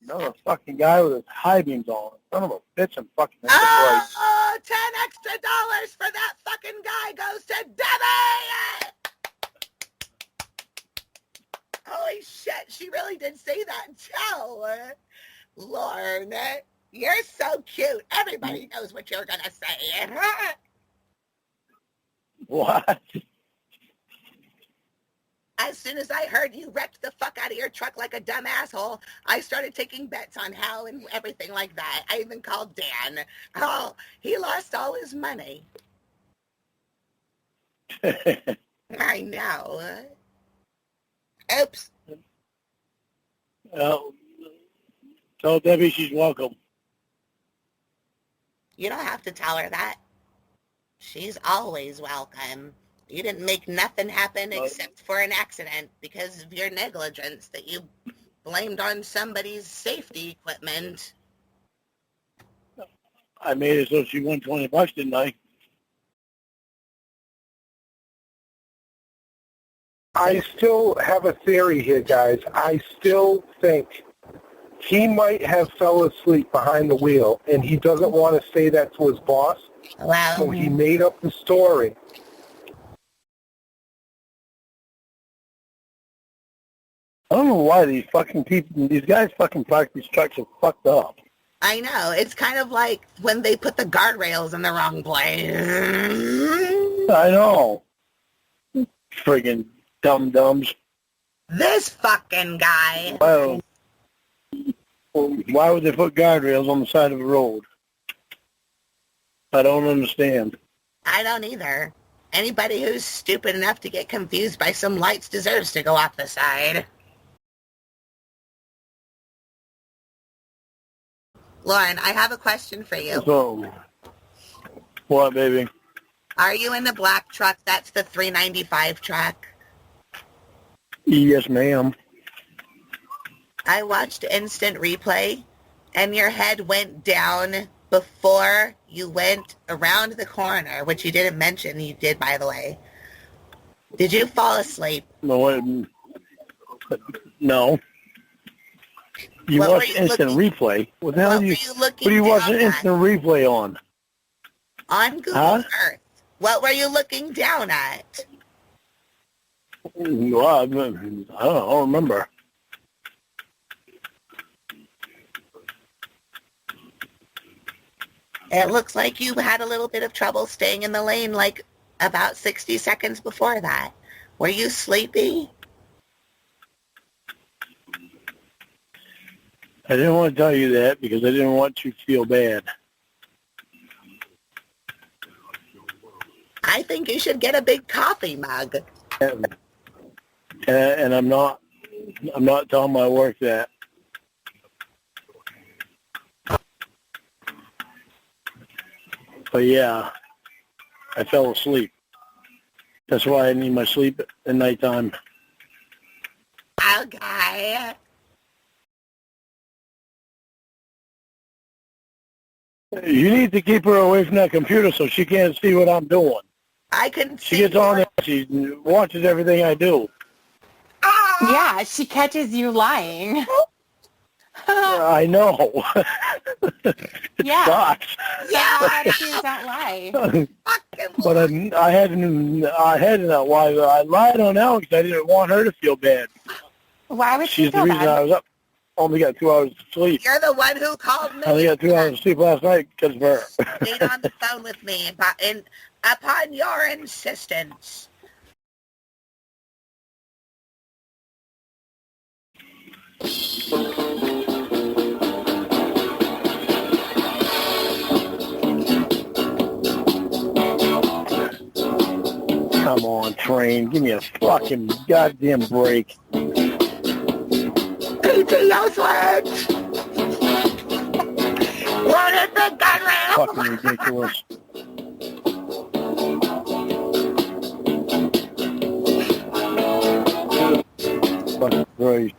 Another fucking guy with his high beams on. Son of a bitch and fucking Oh, $10 extra for that fucking guy goes to Debbie! Holy shit, she really did say that too. Lorne, you're so cute. Everybody knows what you're gonna say. What? As soon as I heard you wrecked the fuck out of your truck like a dumb asshole, I started taking bets on how and everything like that. I even called Dan. Oh, he lost all his money. I know. Oops. Well, tell Debbie she's welcome. You don't have to tell her that. She's always welcome. You didn't make nothing happen except for an accident because of your negligence that you blamed on somebody's safety equipment. I made it so she won $20, didn't I? I still have a theory here, guys. I still think he might have fell asleep behind the wheel, and he doesn't want to say that to his boss, Well, so he made up the story. I don't know why these guys fucking park these trucks are fucked up. I know. It's kind of like when they put the guardrails in the wrong place. I know. Friggin' dum-dums. This fucking guy. Well, why would they put guardrails on the side of the road? I don't understand. I don't either. Anybody who's stupid enough to get confused by some lights deserves to go off the side. Lorne, I have a question for you. So, what, baby? Are you in the black truck? That's the 395 truck. Yes, ma'am. I watched instant replay, and your head went down before you went around the corner, which you didn't mention you did, by the way. Did you fall asleep? No. You What watch were you instant replay. What the hell What are were you? you What looking are you watching down instant replay on? on Google Huh? Earth? What were you looking down at? Well, I don't remember. It looks like you had a little bit of trouble staying in the lane like about 60 seconds before that. Were you sleepy? I didn't want to tell you that because I didn't want you to feel bad. I think you should get a big coffee mug. And I'm not telling my work that. But yeah, I fell asleep. That's why I need my sleep at nighttime. Okay. You need to keep her away from that computer so she can't see what I'm doing. I can see. She gets on there, she watches everything I do. Yeah, she catches you lying. I know. It Yeah. sucks. Yeah, a lot of things don't lie. But I lied on Alex. I didn't want her to feel bad. Why would she She's the feel reason I bad? was up. Only got 2 hours of sleep. You're the one who called me. I only got 2 hours of sleep last night because of her. Stayed on the phone with me upon your insistence. Come on, train. Give me a fucking goddamn break. PTO switch! What is the guardrail? Fucking ridiculous. Fucking Christ.